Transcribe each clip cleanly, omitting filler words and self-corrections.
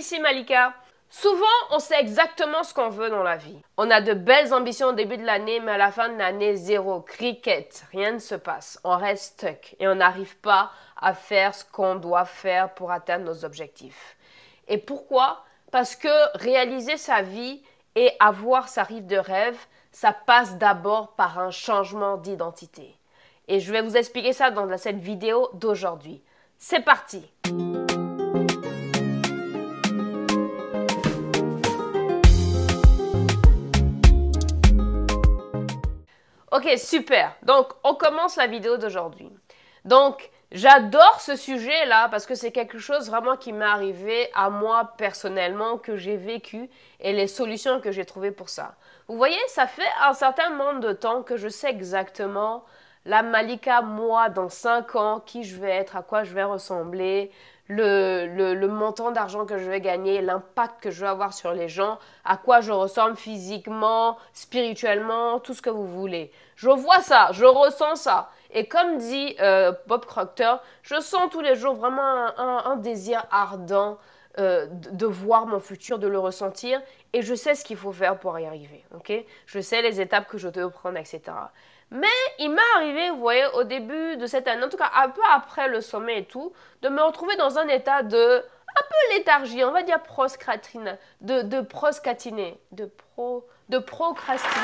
ici Malika. Souvent, on sait exactement ce qu'on veut dans la vie. On a de belles ambitions au début de l'année, mais à la fin de l'année, zéro, cricket, rien ne se passe. On reste stuck et on n'arrive pas à faire ce qu'on doit faire pour atteindre nos objectifs. Et pourquoi? Parce que réaliser sa vie et avoir sa vie de rêve, ça passe d'abord par un changement d'identité. Et je vais vous expliquer ça dans cette vidéo d'aujourd'hui. C'est parti! Ok, super. Donc, on commence la vidéo d'aujourd'hui. Donc, j'adore ce sujet-là parce que c'est quelque chose vraiment qui m'est arrivé à moi personnellement, que j'ai vécu et les solutions que j'ai trouvées pour ça. Vous voyez, ça fait un certain nombre de temps que je sais exactement la Malika, moi, dans 5 ans, qui je vais être, à quoi je vais ressembler, le montant d'argent que je vais gagner, l'impact que je vais avoir sur les gens, à quoi je ressemble physiquement, spirituellement, tout ce que vous voulez. Je vois ça, je ressens ça. Et comme dit Bob Proctor, je sens tous les jours vraiment un désir ardent de voir mon futur, de le ressentir. Et je sais ce qu'il faut faire pour y arriver. Okay? Je sais les étapes que je dois prendre, etc. Mais il m'est arrivé, vous voyez, au début de cette année, en tout cas un peu après le sommet et tout, de me retrouver dans un état de un peu léthargie, on va dire procrastiner, de procrastiner,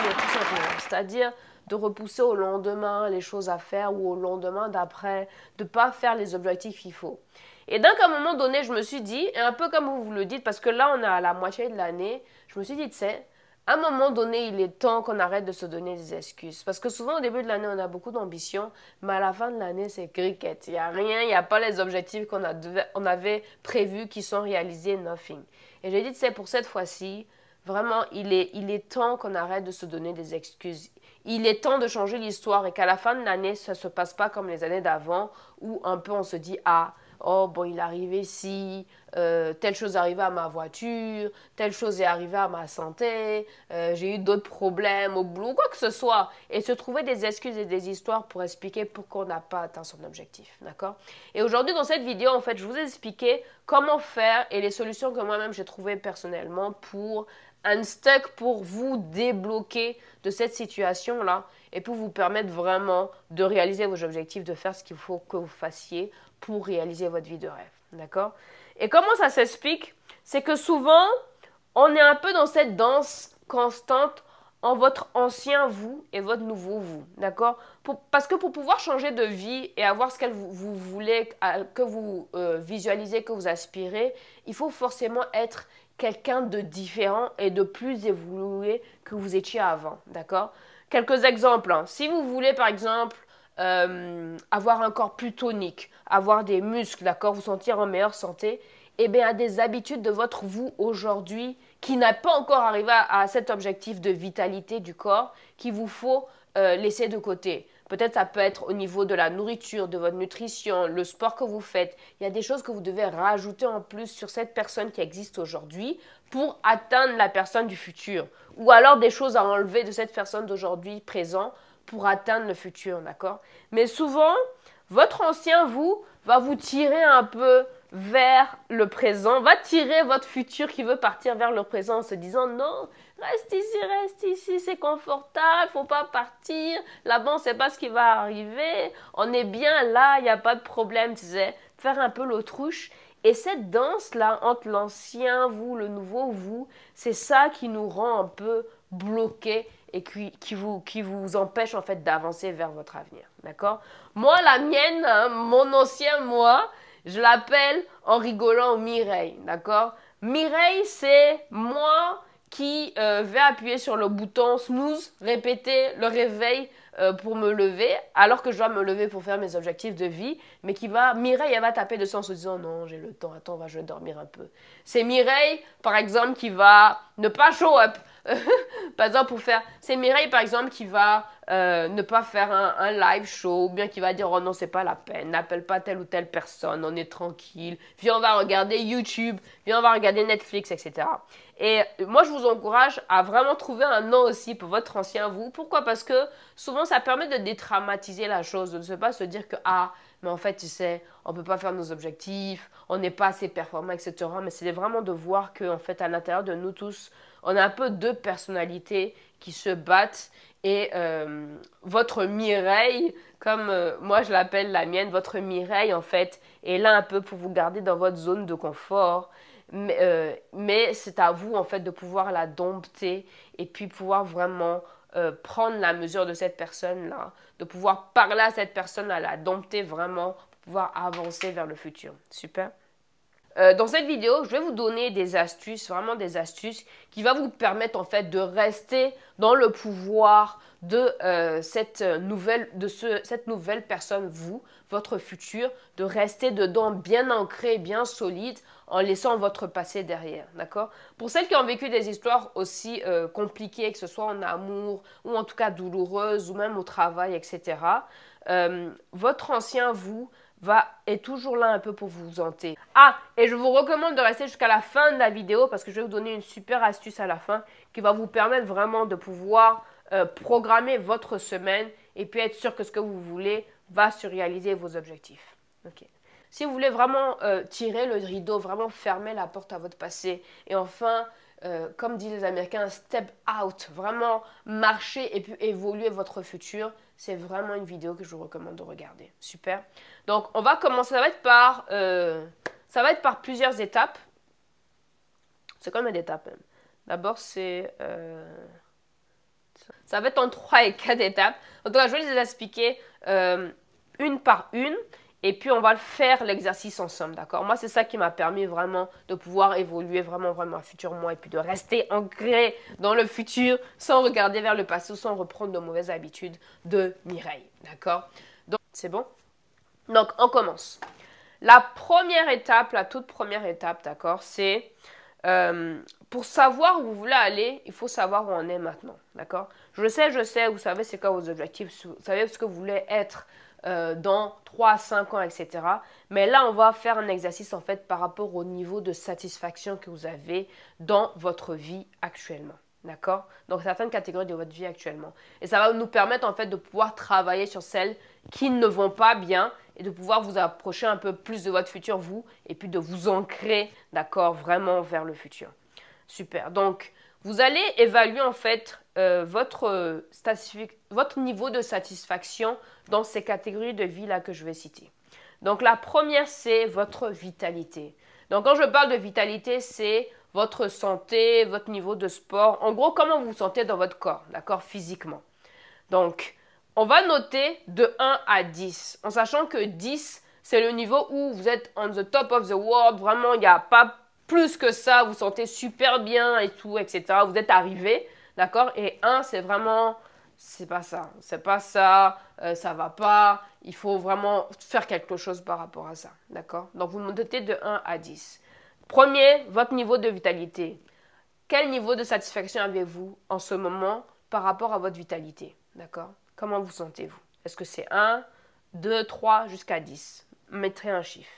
tout simplement. C'est-à-dire de repousser au lendemain les choses à faire ou au lendemain d'après, de ne pas faire les objectifs qu'il faut. Et donc, à un moment donné, je me suis dit, et un peu comme vous le dites, parce que là, on est à la moitié de l'année, je me suis dit, tu sais, à un moment donné, il est temps qu'on arrête de se donner des excuses. Parce que souvent, au début de l'année, on a beaucoup d'ambition, mais à la fin de l'année, c'est cricket. Il n'y a rien, il n'y a pas les objectifs qu'on avait prévus qui sont réalisés, nothing. Et j'ai dit, tu sais, pour cette fois-ci, vraiment, il est temps qu'on arrête de se donner des excuses. Il est temps de changer l'histoire et qu'à la fin de l'année, ça ne se passe pas comme les années d'avant, où un peu on se dit, ah, oh bon, il est arrivé ici, telle chose est arrivée à ma voiture, telle chose est arrivée à ma santé, j'ai eu d'autres problèmes au boulot, quoi que ce soit. Et se trouver des excuses et des histoires pour expliquer pourquoi on n'a pas atteint son objectif, d'accord? Et aujourd'hui, dans cette vidéo, en fait, je vous ai expliqué comment faire et les solutions que moi-même j'ai trouvées personnellement pour unstuck, pour vous débloquer de cette situation-là et pour vous permettre vraiment de réaliser vos objectifs, de faire ce qu'il faut que vous fassiez pour réaliser votre vie de rêve, d'accord? Et comment ça s'explique? C'est que souvent, on est un peu dans cette danse constante en votre ancien vous et votre nouveau vous, d'accord? Parce que pour pouvoir changer de vie et avoir ce que vous voulez, que vous visualisez, que vous aspirez, il faut forcément être quelqu'un de différent et de plus évolué que vous étiez avant, d'accord? Quelques exemples, hein. Si vous voulez par exemple avoir un corps plus tonique, avoir des muscles, d'accord, vous sentir en meilleure santé, eh bien, des habitudes de votre vous aujourd'hui qui n'a pas encore arrivé à cet objectif de vitalité du corps qu'il vous faut laisser de côté. Peut-être ça peut être au niveau de la nourriture, de votre nutrition, le sport que vous faites. Il y a des choses que vous devez rajouter en plus sur cette personne qui existe aujourd'hui pour atteindre la personne du futur. Ou alors des choses à enlever de cette personne d'aujourd'hui présent pour atteindre le futur, d'accord? Mais souvent, votre ancien vous va vous tirer un peu vers le présent, va tirer votre futur qui veut partir vers le présent en se disant non, reste ici, c'est confortable, faut pas partir, là-bas on sait pas ce qui va arriver, on est bien là, il n'y a pas de problème, tu sais, faire un peu l'autruche. Et cette danse-là entre l'ancien vous, le nouveau vous, c'est ça qui nous rend un peu bloqués et qui vous empêche en fait d'avancer vers votre avenir, d'accord? Moi, la mienne, hein, mon ancien moi, je l'appelle en rigolant Mireille, d'accord? Mireille, c'est moi qui vais appuyer sur le bouton snooze, répéter le réveil pour me lever, alors que je dois me lever pour faire mes objectifs de vie, mais Mireille, elle va taper dessus en se disant non, j'ai le temps, attends, je vais dormir un peu. C'est Mireille, par exemple, qui va ne pas show up. Par exemple, c'est Mireille, par exemple, qui va ne pas faire un live show, ou bien qui va dire, oh non, c'est pas la peine, n'appelle pas telle ou telle personne, on est tranquille, viens, on va regarder YouTube, viens, on va regarder Netflix, etc. Et moi, je vous encourage à vraiment trouver un nom aussi pour votre ancien vous. Pourquoi? Parce que souvent, ça permet de détraumatiser la chose, de ne pas se dire que, ah, mais en fait, tu sais, on ne peut pas faire nos objectifs, on n'est pas assez performant, etc. Mais c'est vraiment de voir qu'en fait, à l'intérieur de nous tous, on a un peu deux personnalités qui se battent et votre Mireille, comme moi je l'appelle la mienne, votre Mireille en fait est là un peu pour vous garder dans votre zone de confort. Mais c'est à vous en fait de pouvoir la dompter et puis pouvoir vraiment prendre la mesure de cette personne-là, de pouvoir parler à cette personne-là, la dompter vraiment pour pouvoir avancer vers le futur. Super. Dans cette vidéo, je vais vous donner des astuces, vraiment des astuces qui vont vous permettre en fait de rester dans le pouvoir de cette nouvelle personne, vous, votre futur, de rester dedans bien ancré, bien solide, en laissant votre passé derrière, d'accord? Pour celles qui ont vécu des histoires aussi compliquées, que ce soit en amour ou en tout cas douloureuses ou même au travail, etc., votre ancien vous est toujours là un peu pour vous hanter. Ah, et je vous recommande de rester jusqu'à la fin de la vidéo parce que je vais vous donner une super astuce à la fin qui va vous permettre vraiment de pouvoir programmer votre semaine et puis être sûr que ce que vous voulez va se réaliser vos objectifs. Ok. Si vous voulez vraiment tirer le rideau, vraiment fermer la porte à votre passé et enfin, comme disent les Américains, step out, vraiment marcher et puis évoluer votre futur, c'est vraiment une vidéo que je vous recommande de regarder. Super. Donc, on va commencer. Ça va être par plusieurs étapes. C'est combien d'étapes même? D'abord, ça va être en 3 et 4 étapes. En tout cas, je vais les expliquer une par une. Et puis, on va le faire l'exercice ensemble, d'accord? Moi, c'est ça qui m'a permis vraiment de pouvoir évoluer vraiment un futur moi et puis de rester ancré dans le futur sans regarder vers le passé ou sans reprendre de mauvaises habitudes de Mireille, d'accord? Donc, c'est bon? Donc, on commence. La première étape, la toute première étape, d'accord, c'est pour savoir où vous voulez aller, il faut savoir où on est maintenant, d'accord? Je sais, vous savez c'est quoi vos objectifs, vous savez ce que vous voulez être dans 3 à 5 ans, etc. Mais là, on va faire un exercice en fait par rapport au niveau de satisfaction que vous avez dans votre vie actuellement. D'accord? Donc, certaines catégories de votre vie actuellement. Et ça va nous permettre en fait de pouvoir travailler sur celles qui ne vont pas bien et de pouvoir vous approcher un peu plus de votre futur, vous, et puis de vous ancrer, d'accord, vraiment vers le futur. Super. Donc, vous allez évaluer en fait votre niveau de satisfaction dans ces catégories de vie là que je vais citer. Donc, la première, c'est votre vitalité. Donc, quand je parle de vitalité, c'est votre santé, votre niveau de sport. En gros, comment vous vous sentez dans votre corps, d'accord, physiquement. Donc, on va noter de 1 à 10, en sachant que 10, c'est le niveau où vous êtes on the top of the world, vraiment, il n'y a pas plus que ça, vous vous sentez super bien et tout, etc. Vous êtes arrivé, d'accord? Et 1, c'est vraiment, c'est pas ça, ça va pas, il faut vraiment faire quelque chose par rapport à ça, d'accord? Donc, vous notez de 1 à 10. Premier, votre niveau de vitalité. Quel niveau de satisfaction avez-vous en ce moment par rapport à votre vitalité? D'accord? Comment vous sentez-vous? Est-ce que c'est 1, 2, 3 jusqu'à 10? Mettrez un chiffre.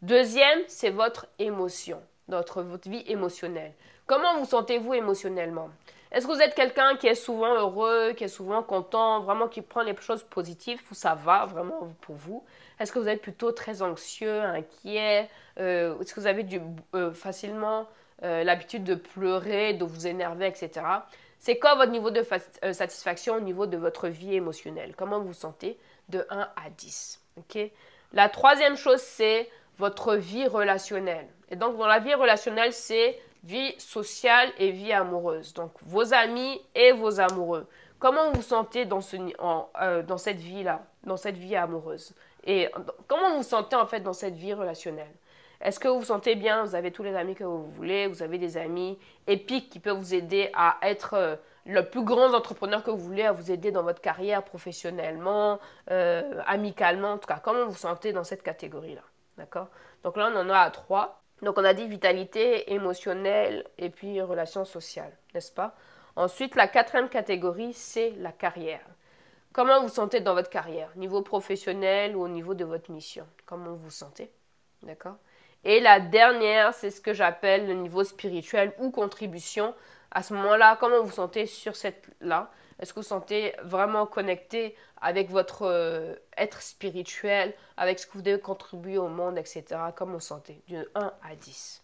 Deuxième, c'est votre émotion, votre vie émotionnelle. Comment vous sentez-vous émotionnellement? Est-ce que vous êtes quelqu'un qui est souvent heureux, qui est souvent content, vraiment qui prend les choses positives ou ça va vraiment pour vous? Est-ce que vous êtes plutôt très anxieux, inquiet? Est-ce que vous avez facilement l'habitude de pleurer, de vous énerver, etc. C'est quoi votre niveau de satisfaction au niveau de votre vie émotionnelle? Comment vous vous sentez de 1 à 10? Okay? La troisième chose, c'est votre vie relationnelle. Et donc, dans la vie relationnelle, c'est vie sociale et vie amoureuse. Donc, vos amis et vos amoureux. Comment vous vous sentez dans cette vie-là, dans cette vie amoureuse? Et comment vous vous sentez en fait dans cette vie relationnelle? Est-ce que vous vous sentez bien? Vous avez tous les amis que vous voulez, vous avez des amis épiques qui peuvent vous aider à être le plus grand entrepreneur que vous voulez, à vous aider dans votre carrière professionnellement, amicalement, en tout cas, comment vous vous sentez dans cette catégorie-là? D'accord? Donc là, on en a à 3. Donc on a dit vitalité, émotionnelle et puis relations sociales, n'est-ce pas? Ensuite, la 4e catégorie, c'est la carrière. Comment vous vous sentez dans votre carrière? Niveau professionnel ou au niveau de votre mission? Comment vous vous sentez? D'accord? Et la dernière, c'est ce que j'appelle le niveau spirituel ou contribution. À ce moment-là, comment vous vous sentez sur cette-là? Est-ce que vous vous sentez vraiment connecté avec votre être spirituel, avec ce que vous devez contribuer au monde, etc. Comment vous sentez? Du 1 à 10.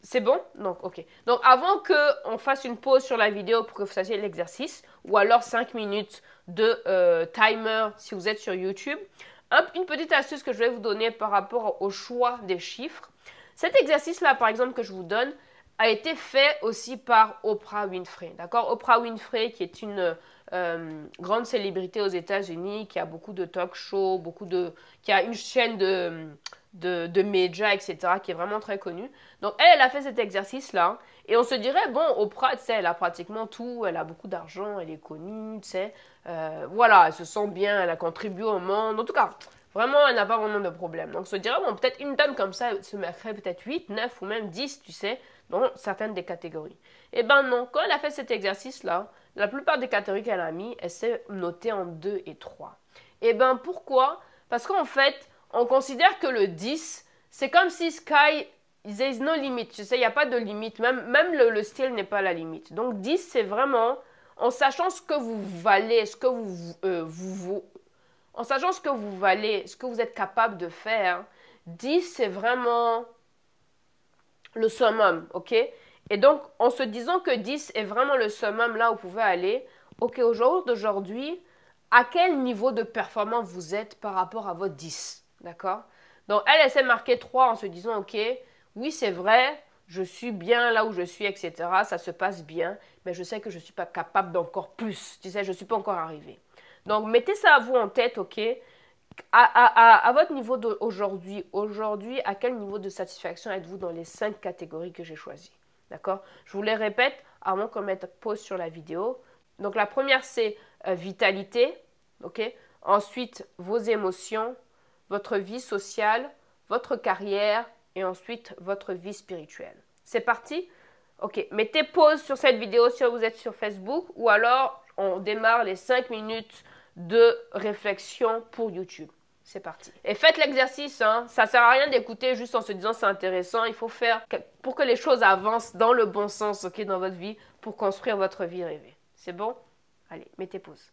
C'est bon? Donc, ok. Donc, avant qu'on fasse une pause sur la vidéo pour que vous fassiez l'exercice, ou alors 5 minutes de timer si vous êtes sur YouTube, une petite astuce que je vais vous donner par rapport au choix des chiffres. Cet exercice-là, par exemple, que je vous donne, a été fait aussi par Oprah Winfrey. D'accord? Oprah Winfrey, qui est une grande célébrité aux États-Unis, qui a beaucoup de talk shows, qui a une chaîne de médias, etc., qui est vraiment très connue. Donc, elle a fait cet exercice-là. Et on se dirait, bon, Oprah, tu sais, elle a pratiquement tout, elle a beaucoup d'argent, elle est connue, tu sais. Voilà, elle se sent bien, elle a contribué au monde. En tout cas, vraiment, elle n'a pas vraiment de problème. Donc, on se dirait, bon, peut-être une dame comme ça se mettrait peut-être 8, 9 ou même 10, tu sais, dans certaines des catégories. Eh ben non, quand elle a fait cet exercice-là, la plupart des catégories qu'elle a mis, elle s'est notée en 2 et 3. Eh ben pourquoi? Parce qu'en fait, on considère que le 10, c'est comme si sky, there is no limit. Tu sais, il n'y a pas de limite. Même le style n'est pas la limite. Donc 10, c'est vraiment en sachant ce que vous valez, ce que en sachant ce que vous valez, ce que vous êtes capable de faire. 10, c'est vraiment le summum, ok? Et donc, en se disant que 10 est vraiment le summum là où vous pouvez aller, ok, au jour d'aujourd'hui, à quel niveau de performance vous êtes par rapport à votre 10, d'accord? Donc, elle s'est marquée 3 en se disant, ok, oui, c'est vrai, je suis bien là où je suis, etc., ça se passe bien, mais je sais que je ne suis pas capable d'encore plus, tu sais, je ne suis pas encore arrivée. Donc, mettez ça à vous en tête, ok? À votre niveau d'aujourd'hui, à quel niveau de satisfaction êtes-vous dans les 5 catégories que j'ai choisies? D'accord? Je vous les répète avant qu'on mette pause sur la vidéo. Donc la première, c'est vitalité. Ok? Ensuite, vos émotions, votre vie sociale, votre carrière et ensuite votre vie spirituelle. C'est parti? Ok, mettez pause sur cette vidéo si vous êtes sur Facebook ou alors on démarre les 5 minutes de réflexion pour YouTube. C'est parti. Et faites l'exercice, hein. Ça sert à rien d'écouter juste en se disant c'est intéressant. Il faut faire pour que les choses avancent dans le bon sens, ok, dans votre vie, pour construire votre vie rêvée. C'est bon? Allez, mettez pause.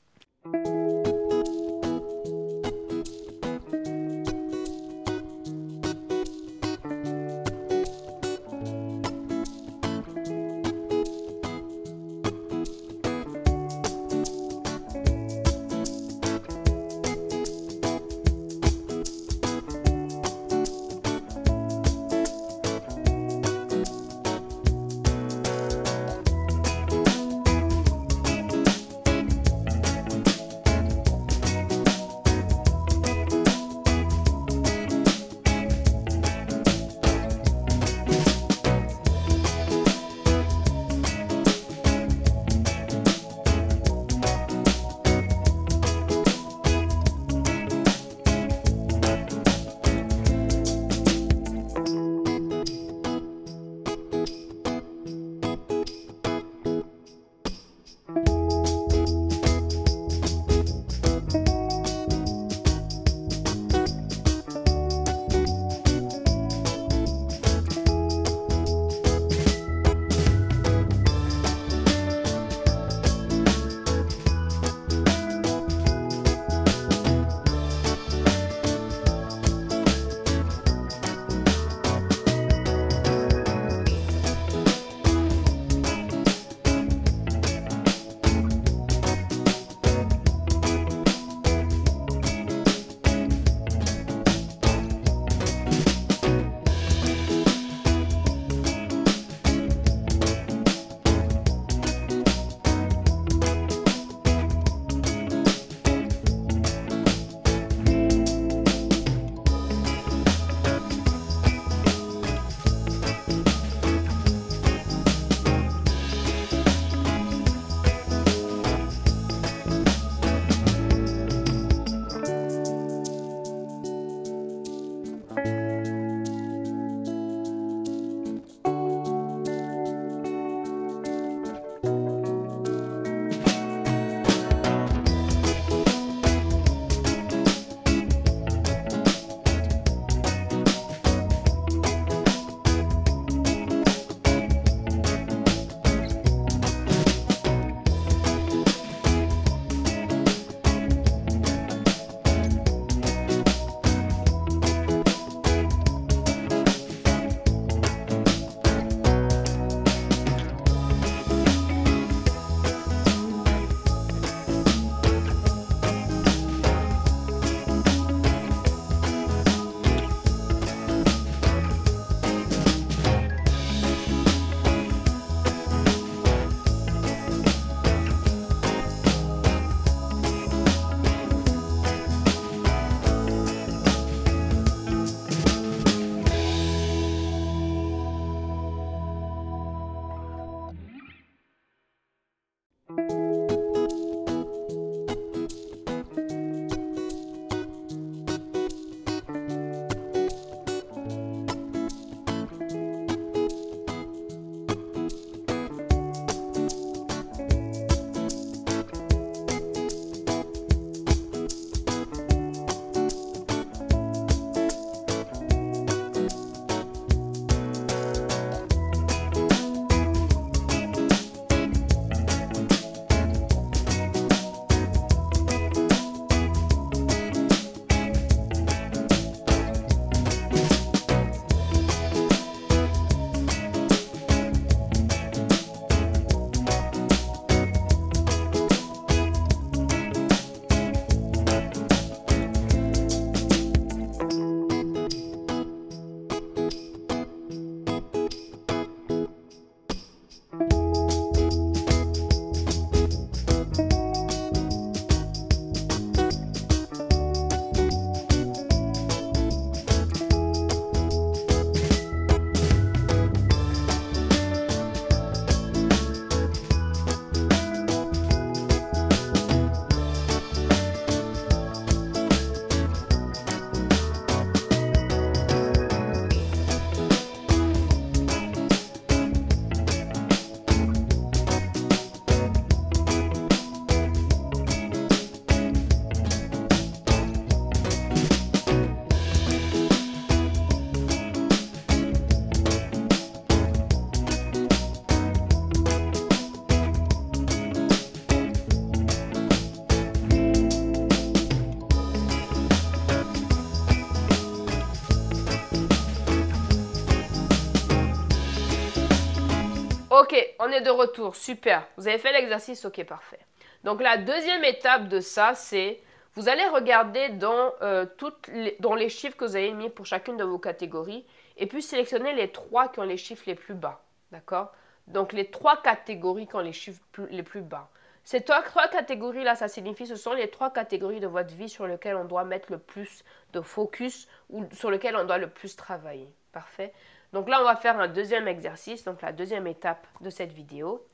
Ok, on est de retour, super. Vous avez fait l'exercice, ok, parfait. Donc la deuxième étape de ça, c'est vous allez regarder dans les chiffres que vous avez mis pour chacune de vos catégories et puis sélectionner les 3 qui ont les chiffres les plus bas, d'accord? Donc les 3 catégories qui ont les chiffres les plus bas. Ces 3 catégories-là, ça signifie que ce sont les 3 catégories de votre vie sur lesquelles on doit mettre le plus de focus ou sur lesquelles on doit le plus travailler. Parfait. Donc là, on va faire un deuxième exercice, donc la deuxième étape de cette vidéo.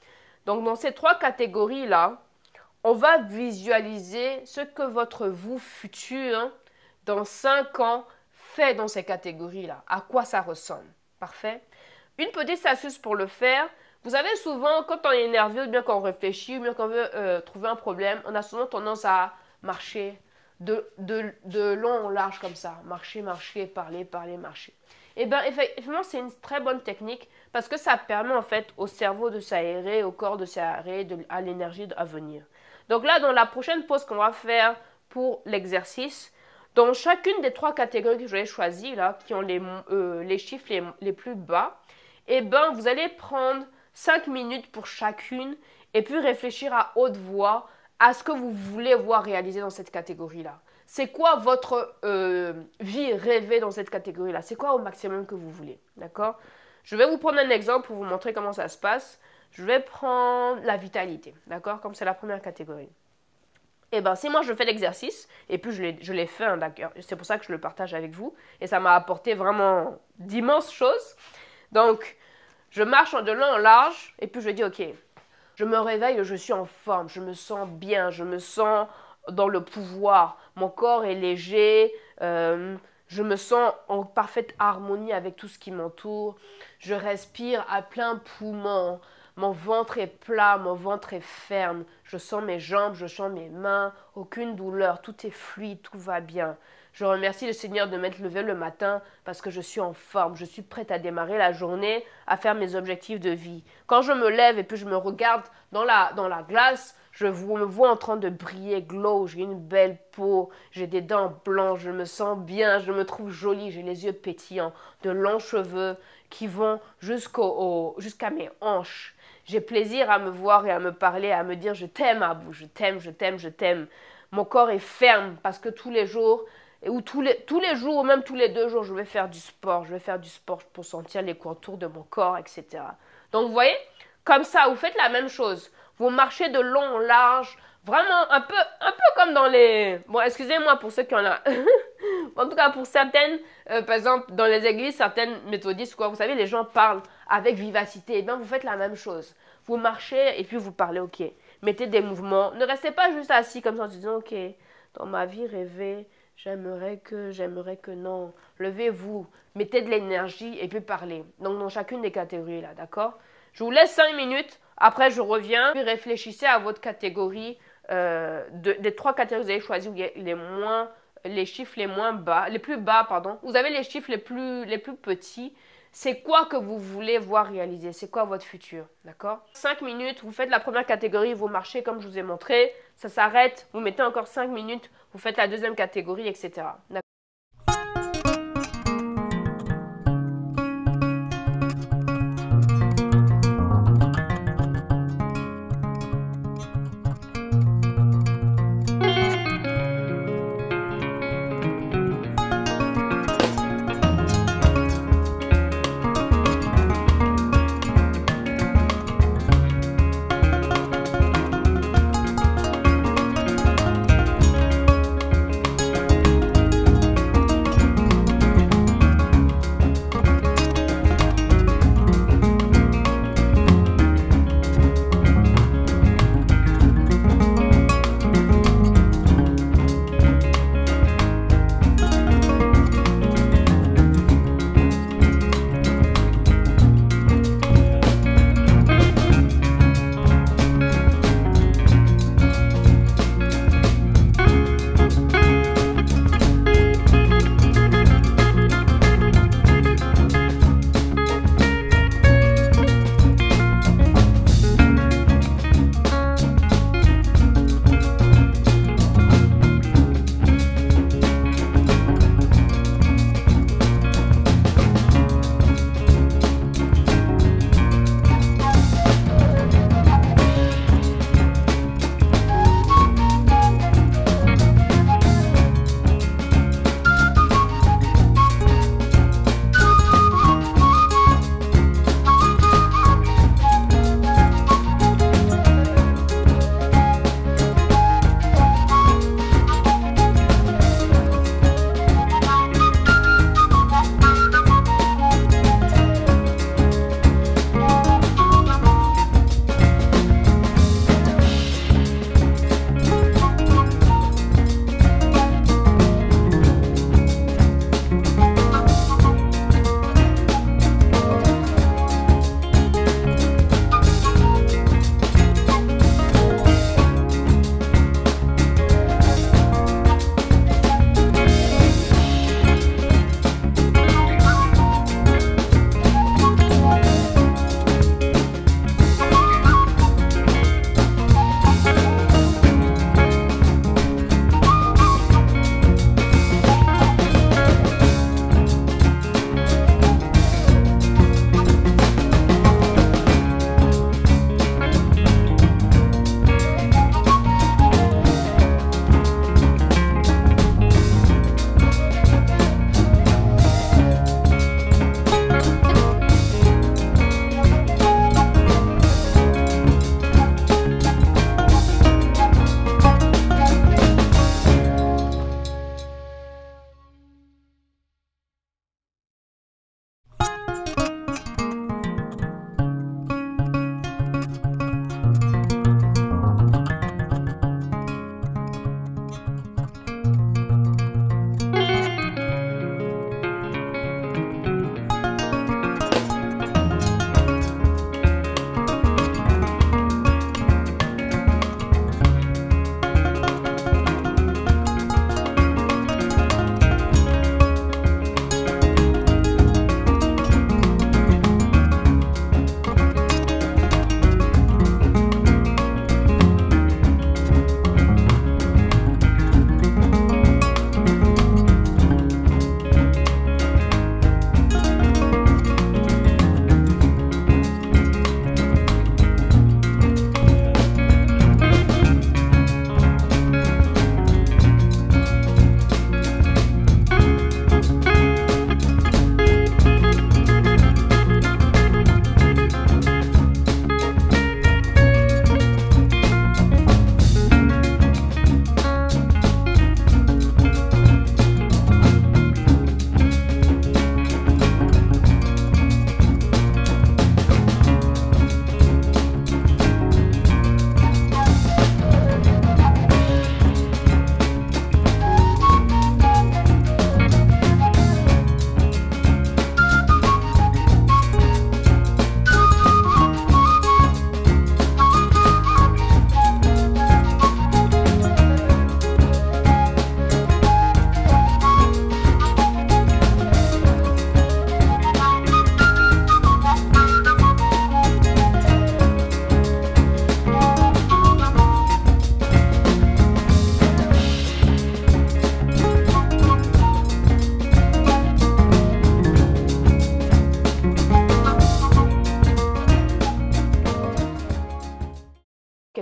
Donc dans ces 3 catégories-là, on va visualiser ce que votre vous futur, dans 5 ans, fait dans ces catégories-là. À quoi ça ressemble. Parfait. Une petite astuce pour le faire. Vous savez, souvent, quand on est nerveux, ou bien quand on réfléchit, ou bien quand on veut trouver un problème, on a souvent tendance à marcher de long en large comme ça. Marcher, marcher, parler, parler, marcher. Et bien, effectivement, c'est une très bonne technique parce que ça permet en fait au cerveau de s'aérer, au corps de s'aérer, à l'énergie à venir. Donc là, dans la prochaine pause qu'on va faire pour l'exercice, dans chacune des 3 catégories que je vais choisir, là, qui ont les chiffres les plus bas, et ben, vous allez prendre 5 minutes pour chacune et puis réfléchir à haute voix à ce que vous voulez voir réaliser dans cette catégorie-là. C'est quoi votre vie rêvée dans cette catégorie-là? C'est quoi au maximum que vous voulez? D'accord? Je vais vous prendre un exemple pour vous montrer comment ça se passe. Je vais prendre la vitalité, d'accord? Comme c'est la première catégorie. Et bien, si moi je fais l'exercice, et puis je l'ai fait, hein, d'accord? C'est pour ça que je le partage avec vous, et ça m'a apporté vraiment d'immenses choses. Donc, je marche de long en large, et puis je dis, ok, je me réveille, je suis en forme, je me sens bien, je me sens dans le pouvoir, mon corps est léger, je me sens en parfaite harmonie avec tout ce qui m'entoure, je respire à plein poumon. Mon ventre est plat, mon ventre est ferme. Je sens mes jambes, je sens mes mains. Aucune douleur, tout est fluide, tout va bien. Je remercie le Seigneur de m'être levé le matin parce que je suis en forme. Je suis prête à démarrer la journée, à faire mes objectifs de vie. Quand je me lève et puis je me regarde dans la glace, me vois en train de briller, glow. J'ai une belle peau, j'ai des dents blanches, je me sens bien, je me trouve jolie, j'ai les yeux pétillants, de longs cheveux qui vont jusqu'à mes hanches. J'ai plaisir à me voir et à me parler, à me dire je t'aime Abou, je t'aime, je t'aime, je t'aime. Mon corps est ferme parce que tous les jours, ou tous les jours, ou même tous les 2 jours, je vais faire du sport. Je vais faire du sport pour sentir les contours de mon corps, etc. Donc vous voyez, comme ça, vous faites la même chose. Vous marchez de long en large, vraiment un peu comme dans les... Bon, excusez-moi pour ceux qui en ont... En tout cas, pour certaines, par exemple, dans les églises, certaines méthodistes, quoi, vous savez, les gens parlent avec vivacité. Et bien, vous faites la même chose. Vous marchez et puis vous parlez, ok. Mettez des mouvements. Ne restez pas juste assis comme ça en se disant, ok, dans ma vie rêvée, j'aimerais que non. Levez-vous, mettez de l'énergie et puis parlez. Donc, dans chacune des catégories, là, d'accord? Je vous laisse 5 minutes. Après, je reviens. Puis réfléchissez à votre catégorie, des 3 catégories que vous avez choisies, où il y a les chiffres les plus bas, pardon. Vous avez les chiffres les plus petits. C'est quoi que vous voulez voir réaliser? C'est quoi votre futur? D'accord? 5 minutes, vous faites la première catégorie, vous marchez comme je vous ai montré. Ça s'arrête, vous mettez encore 5 minutes, vous faites la deuxième catégorie, etc. D'accord?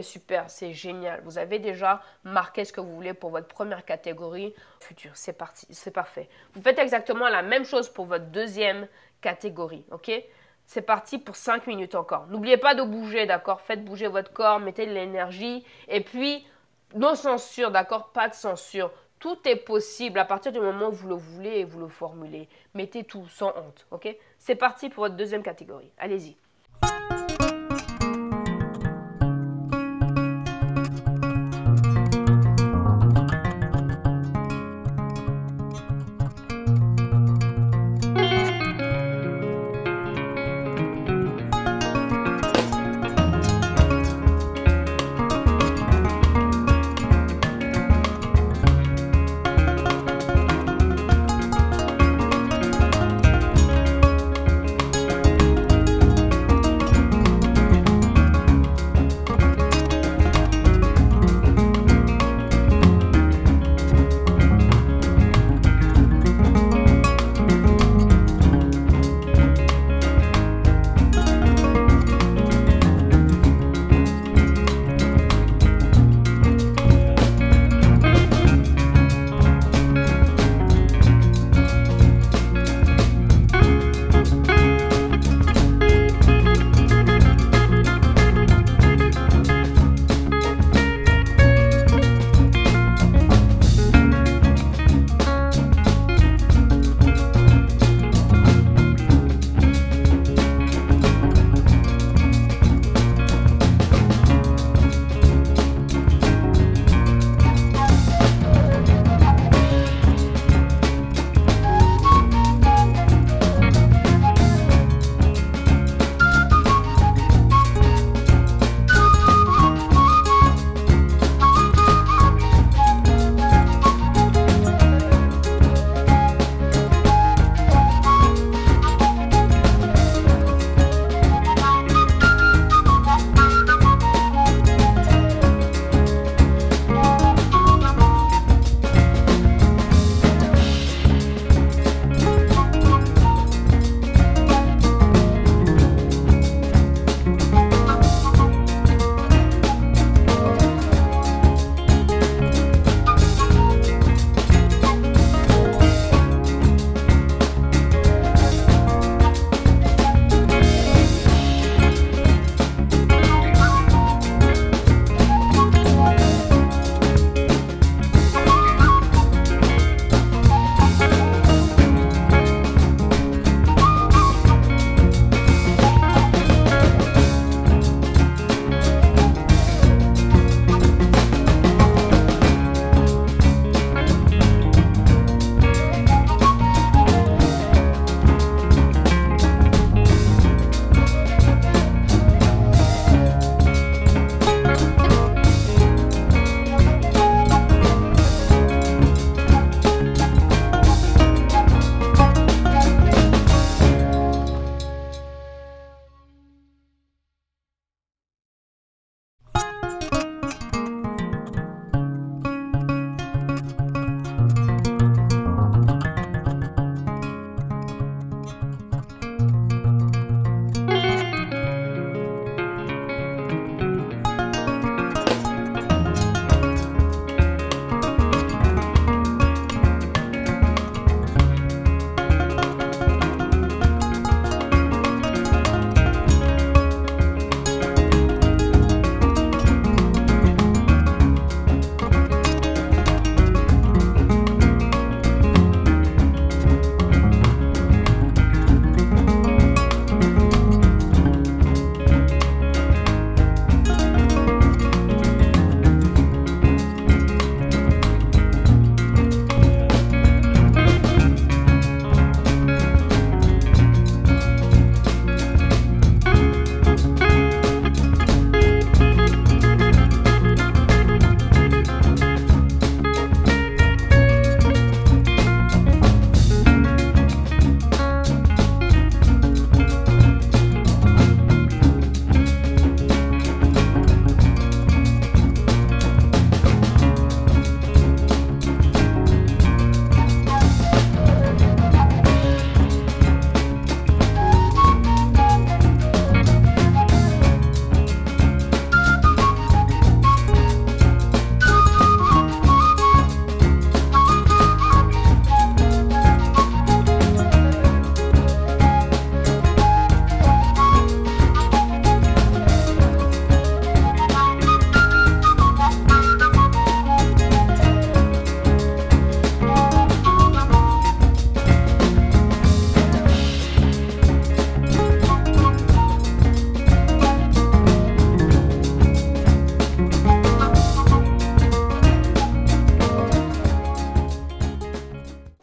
super, c'est génial. Vous avez déjà marqué ce que vous voulez pour votre première catégorie future. C'est parti, c'est parfait. Vous faites exactement la même chose pour votre deuxième catégorie, ok? C'est parti pour 5 minutes encore. N'oubliez pas de bouger, d'accord? Faites bouger votre corps, mettez de l'énergie. Et puis, non censure, d'accord? Pas de censure. Tout est possible à partir du moment où vous le voulez et vous le formulez. Mettez tout sans honte, ok? C'est parti pour votre deuxième catégorie. Allez-y.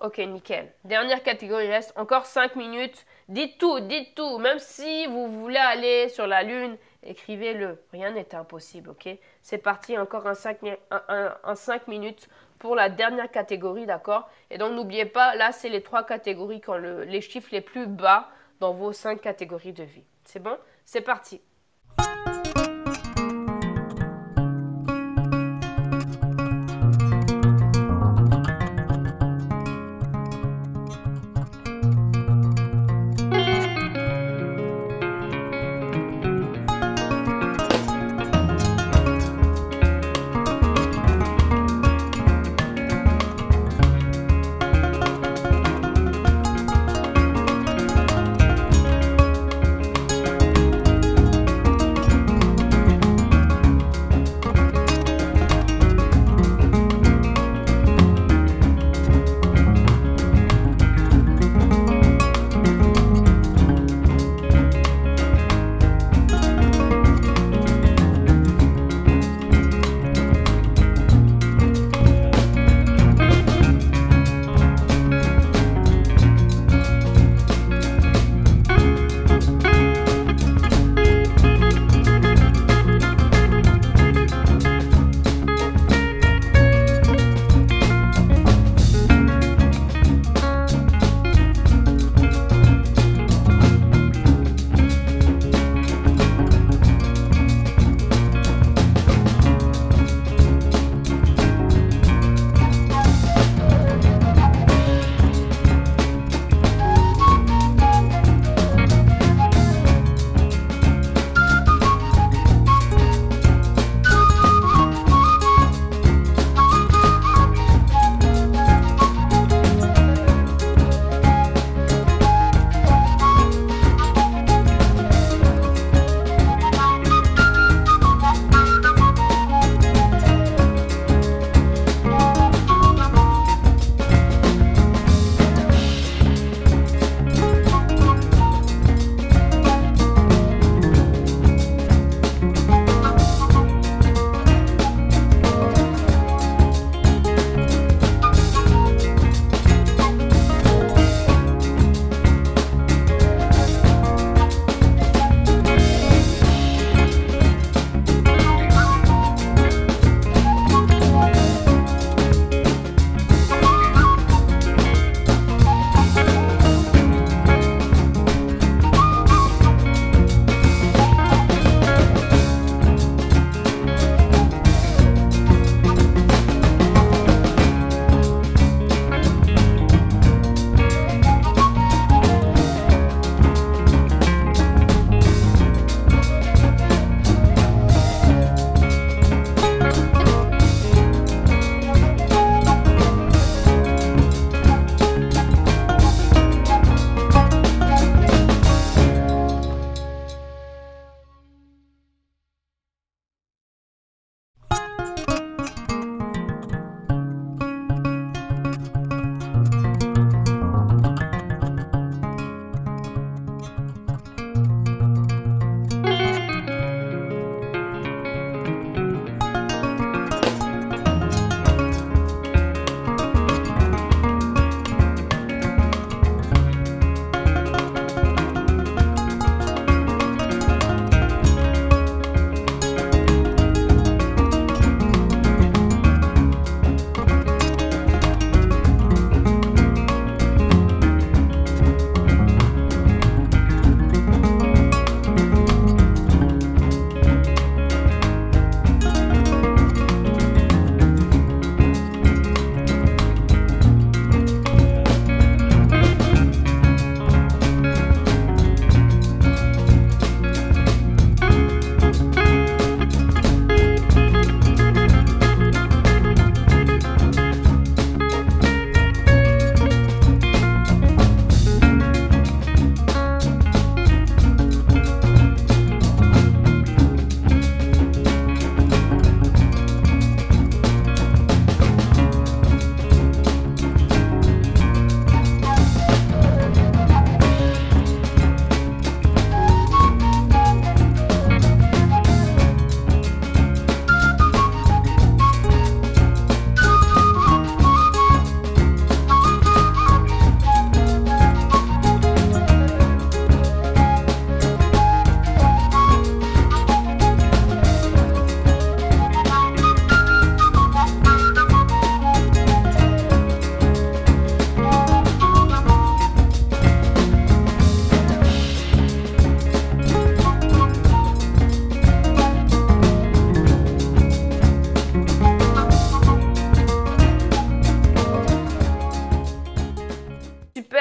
Ok, nickel. Dernière catégorie, il reste encore 5 minutes. Dites tout, dites tout. Même si vous voulez aller sur la Lune, écrivez-le. Rien n'est impossible, ok? C'est parti, encore un 5 minutes pour la dernière catégorie, d'accord? Et donc, n'oubliez pas, là, c'est les 3 catégories, les chiffres les plus bas dans vos 5 catégories de vie. C'est bon? C'est parti.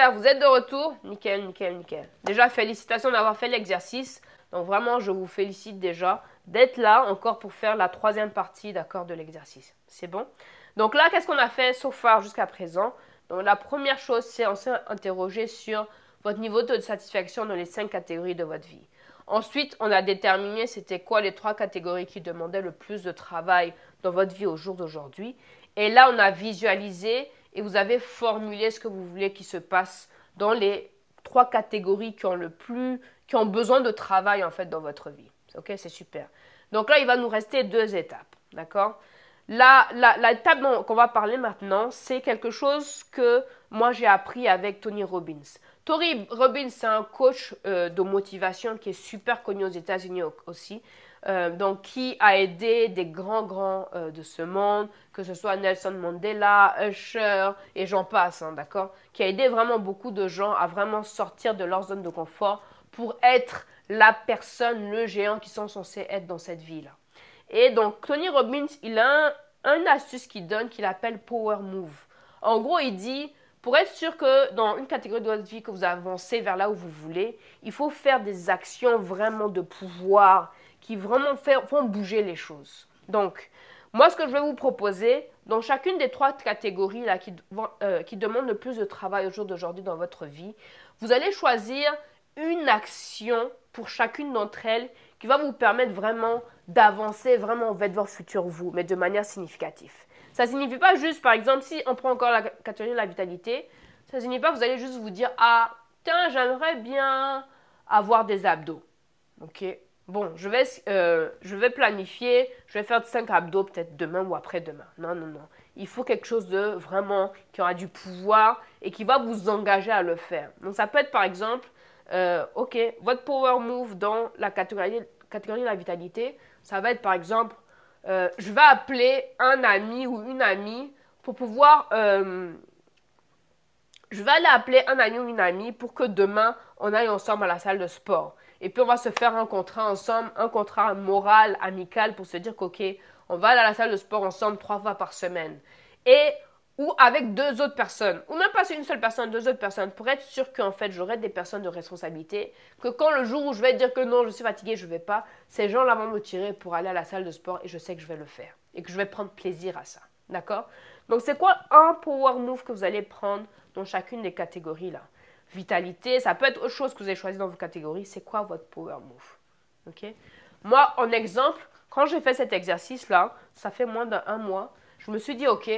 super, vous êtes de retour. Nickel, nickel, nickel. Déjà, félicitations d'avoir fait l'exercice. Donc vraiment, je vous félicite déjà d'être là encore pour faire la troisième partie, d'accord, de l'exercice. C'est bon? Donc là, qu'est-ce qu'on a fait so far jusqu'à présent? Donc la première chose, c'est on s'est interrogé sur votre niveau de satisfaction dans les 5 catégories de votre vie. Ensuite, on a déterminé c'était quoi les 3 catégories qui demandaient le plus de travail dans votre vie au jour d'aujourd'hui. Et là, on a visualisé et vous avez formulé ce que vous voulez qu'il se passe dans les 3 catégories qui ont besoin de travail en fait dans votre vie. Ok, c'est super. Donc là, il va nous rester 2 étapes, d'accord? L'étape qu'on va parler maintenant, c'est quelque chose que moi j'ai appris avec Tony Robbins. Tony Robbins, c'est un coach de motivation qui est super connu aux États-Unis aussi. Donc, qui a aidé des grands de ce monde, que ce soit Nelson Mandela, Usher, et j'en passe, hein, d'accord? Qui a aidé vraiment beaucoup de gens à vraiment sortir de leur zone de confort pour être la personne, le géant qu'ils sont censés être dans cette vie-là. Et donc, Tony Robbins, il a un astuce qu'il donne qu'il appelle Power Move. En gros, il dit, pour être sûr que dans une catégorie de votre vie, que vous avancez vers là où vous voulez, il faut faire des actions vraiment de pouvoir qui vraiment font bouger les choses. Donc, moi, ce que je vais vous proposer, dans chacune des 3 catégories là, qui demandent le plus de travail au jour d'aujourd'hui dans votre vie, vous allez choisir une action pour chacune d'entre elles qui va vous permettre vraiment d'avancer vraiment vers votre futur vous, mais de manière significative. Ça ne signifie pas juste, par exemple, si on prend encore la catégorie de la vitalité, ça ne signifie pas que vous allez juste vous dire « Ah, tiens, j'aimerais bien avoir des abdos. » Ok. Bon, je vais planifier, je vais faire 5 abdos peut-être demain ou après-demain. Non, non, non. Il faut quelque chose de vraiment qui aura du pouvoir et qui va vous engager à le faire. Donc, ça peut être par exemple, ok, votre power move dans la catégorie de la vitalité, ça va être par exemple, je vais appeler un ami ou une amie pour pouvoir... je vais aller appeler un ami ou une amie pour que demain, on aille ensemble à la salle de sport. Et puis, on va se faire un contrat ensemble, un contrat moral, amical, pour se dire qu'ok, on va aller à la salle de sport ensemble 3 fois par semaine. Ou avec 2 autres personnes. Ou même pas une seule personne, 2 autres personnes. Pour être sûr qu'en fait, j'aurai des personnes de responsabilité. Que quand le jour où je vais dire que non, je suis fatiguée, je ne vais pas, ces gens-là vont me tirer pour aller à la salle de sport et je sais que je vais le faire. Et que je vais prendre plaisir à ça. D'accord? Donc, c'est quoi un power move que vous allez prendre dans chacune des catégories là? Vitalité, ça peut être autre chose que vous avez choisi dans vos catégories. C'est quoi votre power move? Ok? Moi, en exemple, quand j'ai fait cet exercice-là, ça fait moins d'1 mois, je me suis dit, ok,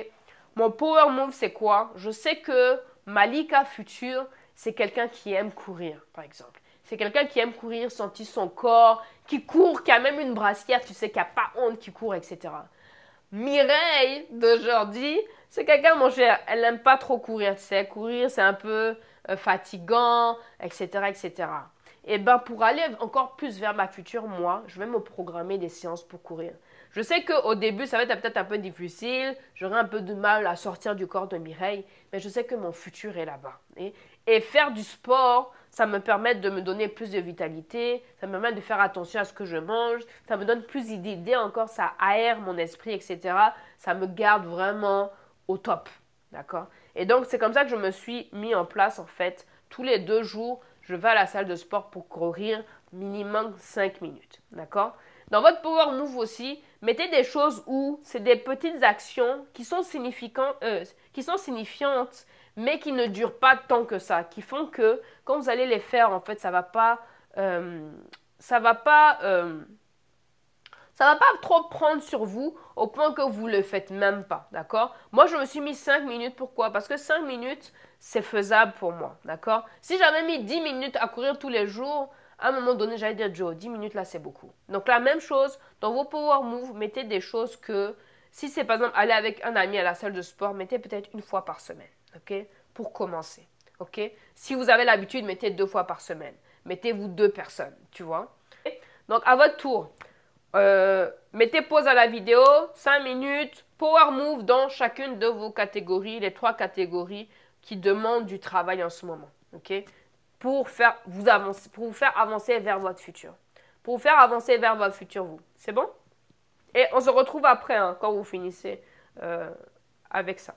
mon power move, c'est quoi? Je sais que Malika future, c'est quelqu'un qui aime courir, par exemple. C'est quelqu'un qui aime courir, sentir son corps, qui court, qui a même une brassière, tu sais, qui n'a pas honte, qui court, etc. Mireille d'aujourd'hui, c'est quelqu'un, mon cher, elle n'aime pas trop courir, tu sais. Courir, c'est un peu fatigant, etc., etc. Et bien, pour aller encore plus vers ma future moi, je vais me programmer des séances pour courir. Je sais qu'au début, ça va être peut-être un peu difficile, j'aurai un peu de mal à sortir du corps de Mireille, mais je sais que mon futur est là-bas. Et faire du sport, ça me permet de me donner plus de vitalité, ça me permet de faire attention à ce que je mange, ça me donne plus d'idées encore, ça aère mon esprit, etc. Ça me garde vraiment au top, d'accord? Et donc, c'est comme ça que je me suis mis en place, en fait, tous les 2 jours, je vais à la salle de sport pour courir minimum 5 minutes, d'accord? Dans votre power move aussi, mettez des choses où c'est des petites actions qui sont signifiantes, mais qui ne durent pas tant que ça, qui font que quand vous allez les faire, en fait, ça va pas trop prendre sur vous au point que vous ne le faites même pas, d'accord? Moi, je me suis mis 5 minutes. Pourquoi? Parce que 5 minutes, c'est faisable pour moi, d'accord? Si j'avais mis 10 minutes à courir tous les jours, à un moment donné, j'allais dire, Joe, 10 minutes là, c'est beaucoup. Donc, la même chose, dans vos power moves, mettez des choses que, si c'est par exemple aller avec un ami à la salle de sport, mettez peut-être 1 fois par semaine, ok? Pour commencer, ok? Si vous avez l'habitude, mettez 2 fois par semaine. Mettez-vous 2 personnes, tu vois? Donc, à votre tour, mettez pause à la vidéo, 5 minutes, power move dans chacune de vos catégories, les 3 catégories qui demandent du travail en ce moment, ok? Pour vous faire avancer vers votre futur. Pour vous faire avancer vers votre futur vous. C'est bon? Et on se retrouve après, hein, quand vous finissez avec ça.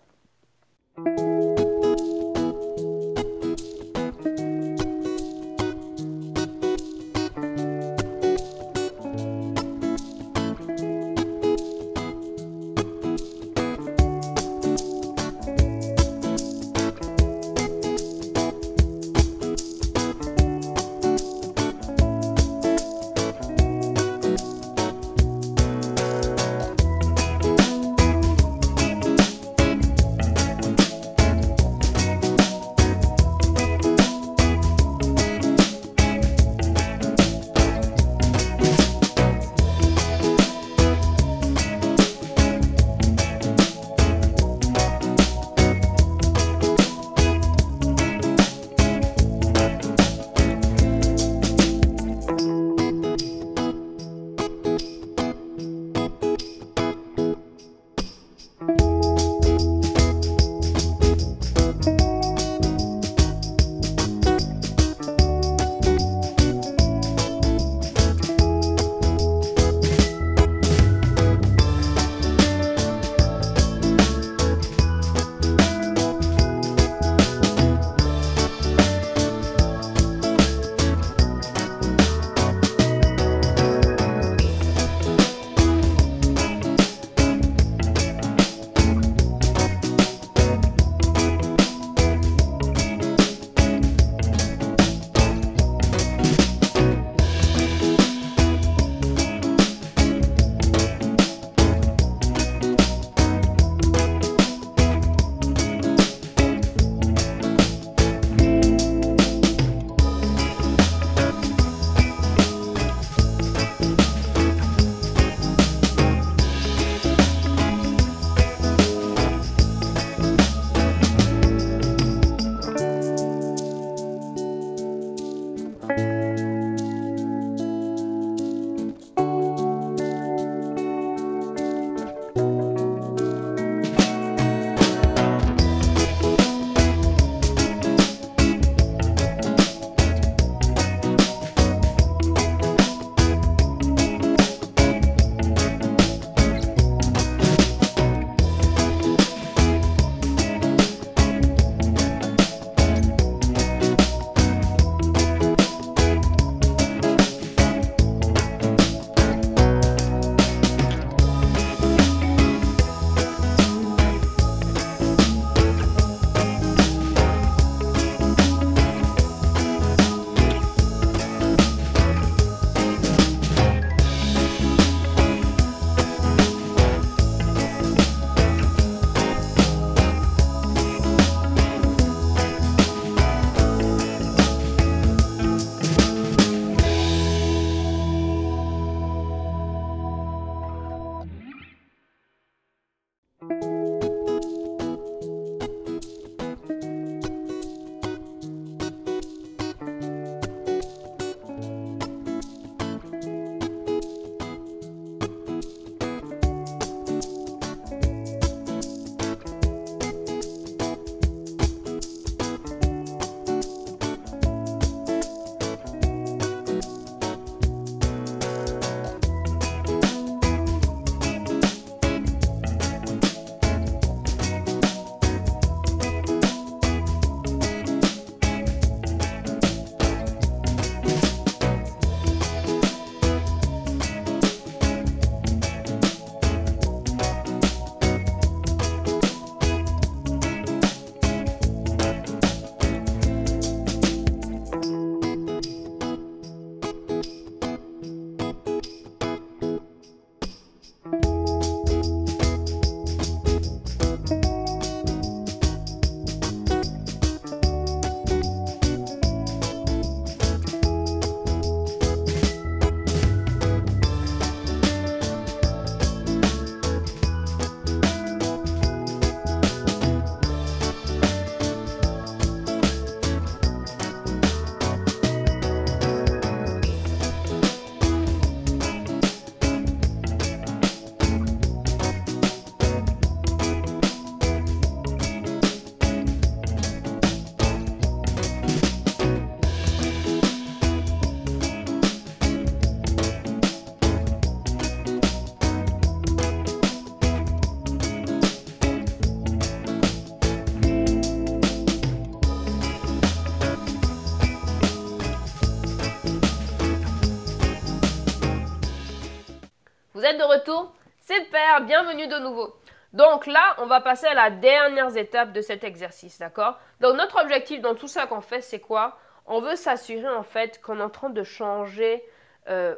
Vous êtes de retour? Super, bienvenue de nouveau. Donc là, on va passer à la dernière étape de cet exercice, d'accord? Donc notre objectif dans tout ça qu'on fait, c'est quoi? On veut s'assurer en fait qu'on est en train de changer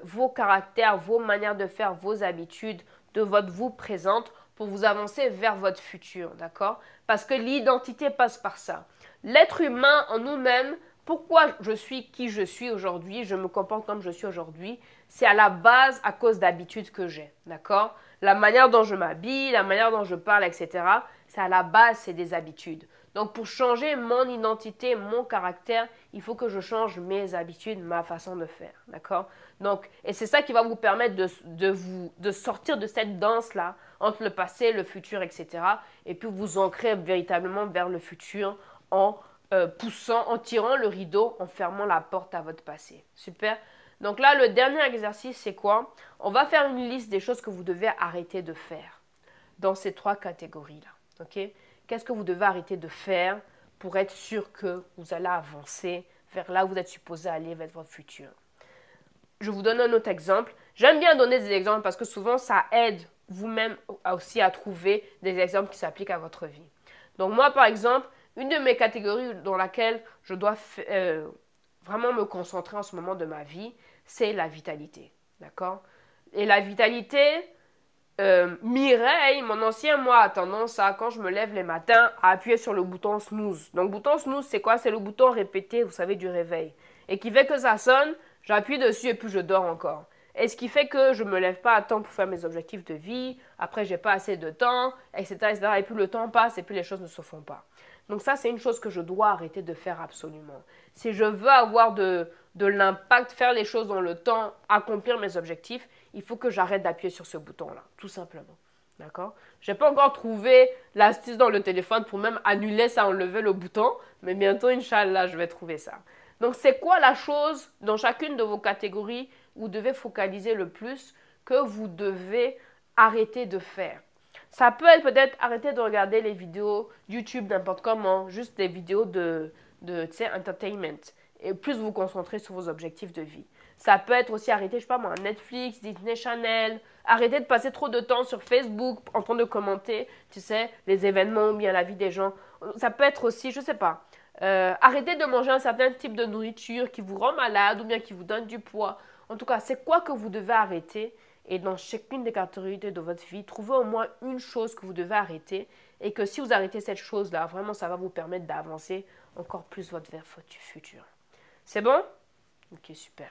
vos caractères, vos manières de faire, vos habitudes de votre vous présente pour vous avancer vers votre futur, d'accord? Parce que l'identité passe par ça. L'être humain en nous-mêmes, pourquoi je suis qui je suis aujourd'hui, je me comporte comme je suis aujourd'hui, c'est à la base à cause d'habitudes que j'ai, d'accord? La manière dont je m'habille, la manière dont je parle, etc., c'est à la base, c'est des habitudes. Donc pour changer mon identité, mon caractère, il faut que je change mes habitudes, ma façon de faire, d'accord? Donc, et c'est ça qui va vous permettre de sortir de cette danse-là entre le passé, le futur, etc. Et puis vous ancrer véritablement vers le futur en poussant, en tirant le rideau, en fermant la porte à votre passé. Super. Donc là, le dernier exercice, c'est quoi? On va faire une liste des choses que vous devez arrêter de faire dans ces 3 catégories-là. Ok? Qu'est-ce que vous devez arrêter de faire pour être sûr que vous allez avancer vers là où vous êtes supposé aller, vers votre futur? Je vous donne un autre exemple. J'aime bien donner des exemples parce que souvent, ça aide vous-même aussi à trouver des exemples qui s'appliquent à votre vie. Donc moi, par exemple, une de mes catégories dans laquelle je dois vraiment me concentrer en ce moment de ma vie, c'est la vitalité. D'accord? Et la vitalité, Mireille, mon ancien moi, a tendance à, quand je me lève les matins, à appuyer sur le bouton snooze. Donc, bouton snooze, c'est quoi? C'est le bouton répété, vous savez, du réveil. Et qui fait que ça sonne, j'appuie dessus et puis je dors encore. Et ce qui fait que je ne me lève pas à temps pour faire mes objectifs de vie, après j'ai pas assez de temps, etc., etc. Et puis le temps passe et puis les choses ne se font pas. Donc ça, c'est une chose que je dois arrêter de faire absolument. Si je veux avoir de l'impact, faire les choses dans le temps, accomplir mes objectifs, il faut que j'arrête d'appuyer sur ce bouton-là, tout simplement. D'accord? Je n'ai pas encore trouvé l'astuce dans le téléphone pour même annuler ça, enlever le bouton, mais bientôt, Inch'Allah, je vais trouver ça. Donc, c'est quoi la chose dans chacune de vos catégories où vous devez focaliser le plus que vous devez arrêter de faire? Ça peut être peut-être arrêter de regarder les vidéos YouTube n'importe comment, juste des vidéos de entertainment. Et plus vous concentrer sur vos objectifs de vie. Ça peut être aussi arrêter, je sais pas moi, Netflix, Disney Channel, arrêter de passer trop de temps sur Facebook en train de commenter, tu sais, les événements ou bien la vie des gens. Ça peut être aussi, je sais pas, arrêter de manger un certain type de nourriture qui vous rend malade ou bien qui vous donne du poids. En tout cas, c'est quoi que vous devez arrêter? Et dans chacune des catégories de votre vie, trouvez au moins une chose que vous devez arrêter et que si vous arrêtez cette chose-là, vraiment, ça va vous permettre d'avancer encore plus vers votre futur. C'est bon? Ok, super.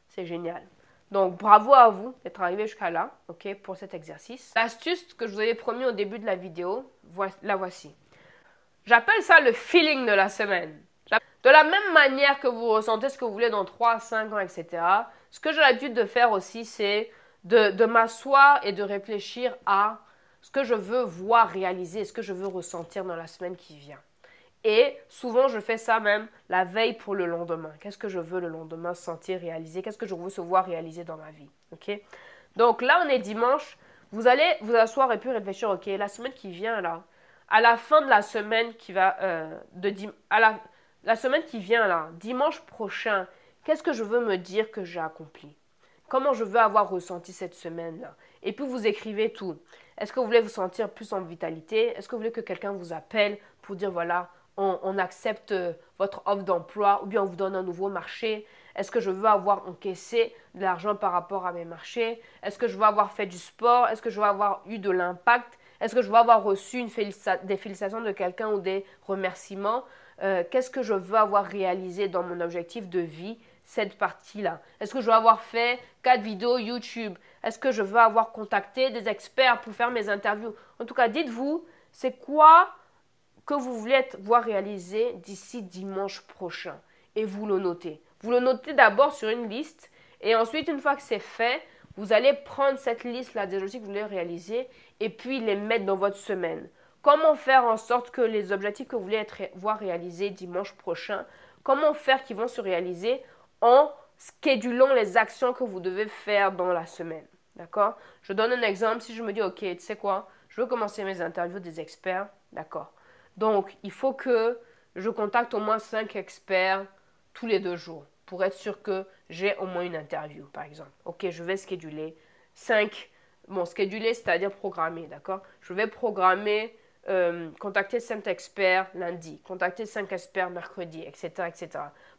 C'est génial. Donc, bravo à vous d'être arrivé jusqu'à là, ok, pour cet exercice. L'astuce que je vous avais promis au début de la vidéo, la voici. J'appelle ça le feeling de la semaine. De la même manière que vous ressentez ce que vous voulez dans 3, 5 ans, etc., ce que j'ai l'habitude de faire aussi, c'est de m'asseoir et de réfléchir à ce que je veux voir réaliser, ce que je veux ressentir dans la semaine qui vient. Et souvent, je fais ça même la veille pour le lendemain. Qu'est-ce que je veux le lendemain sentir, réaliser? Qu'est-ce que je veux se voir réaliser dans ma vie? Ok? Donc là, on est dimanche. Vous allez vous asseoir et puis réfléchir, ok, la semaine qui vient là, à la fin de la semaine qui va, la semaine qui vient là, dimanche prochain, qu'est-ce que je veux me dire que j'ai accompli? Comment je veux avoir ressenti cette semaine-là? Et puis vous écrivez tout. Est-ce que vous voulez vous sentir plus en vitalité? Est-ce que vous voulez que quelqu'un vous appelle pour dire voilà, on accepte votre offre d'emploi ou bien on vous donne un nouveau marché? Est-ce que je veux avoir encaissé de l'argent par rapport à mes marchés? Est-ce que je veux avoir fait du sport? Est-ce que je veux avoir eu de l'impact? Est-ce que je veux avoir reçu des félicitations de quelqu'un ou des remerciements? Qu'est-ce que je veux avoir réalisé dans mon objectif de vie, cette partie-là? Est-ce que je veux avoir fait 4 vidéos YouTube? Est-ce que je veux avoir contacté des experts pour faire mes interviews? En tout cas, dites-vous, c'est quoi que vous voulez voir réaliser d'ici dimanche prochain? Et vous le notez. Vous le notez d'abord sur une liste et ensuite, une fois que c'est fait, vous allez prendre cette liste-là des objectifs que vous voulez réaliser et puis les mettre dans votre semaine. Comment faire en sorte que les objectifs que vous voulez voir réalisés dimanche prochain, comment faire qu'ils vont se réaliser en schedulant les actions que vous devez faire dans la semaine. D'accord? Je donne un exemple. Si je me dis, ok, tu sais quoi, je veux commencer mes interviews des experts. D'accord. Donc, il faut que je contacte au moins 5 experts tous les 2 jours pour être sûr que j'ai au moins une interview, par exemple. Ok, je vais scheduler 5, bon, scheduler, c'est-à-dire programmer, d'accord? Je vais programmer, contacter 5 experts lundi, contacter 5 experts mercredi, etc., etc.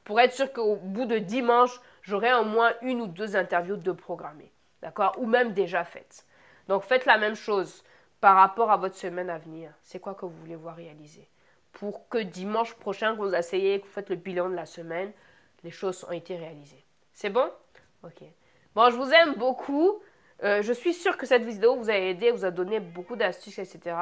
Pour être sûr qu'au bout de dimanche, j'aurai au moins 1 ou 2 interviews de programmer, d'accord? Ou même déjà faites. Donc, faites la même chose par rapport à votre semaine à venir. C'est quoi que vous voulez voir réaliser? Pour que dimanche prochain, quand vous asseyez, que vous faites le bilan de la semaine, les choses ont été réalisées. C'est bon? Ok. Bon, je vous aime beaucoup. Je suis sûre que cette vidéo vous a aidé, vous a donné beaucoup d'astuces, etc.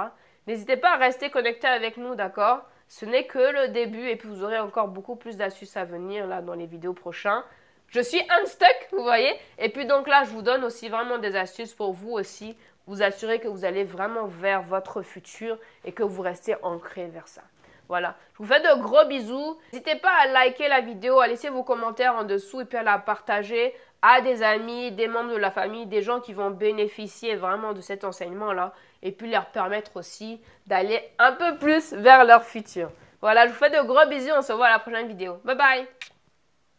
N'hésitez pas à rester connecté avec nous, d'accord? Ce n'est que le début et puis vous aurez encore beaucoup plus d'astuces à venir là dans les vidéos prochaines. Je suis unstuck, vous voyez? Et puis donc là, je vous donne aussi vraiment des astuces pour vous aussi, vous assurer que vous allez vraiment vers votre futur et que vous restez ancré vers ça. Voilà, je vous fais de gros bisous. N'hésitez pas à liker la vidéo, à laisser vos commentaires en dessous et puis à la partager à des amis, des membres de la famille, des gens qui vont bénéficier vraiment de cet enseignement-là et puis leur permettre aussi d'aller un peu plus vers leur futur. Voilà, je vous fais de gros bisous, on se voit à la prochaine vidéo. Bye bye!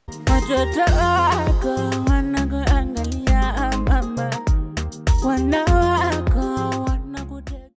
Watoto wako wanakuangalia mama,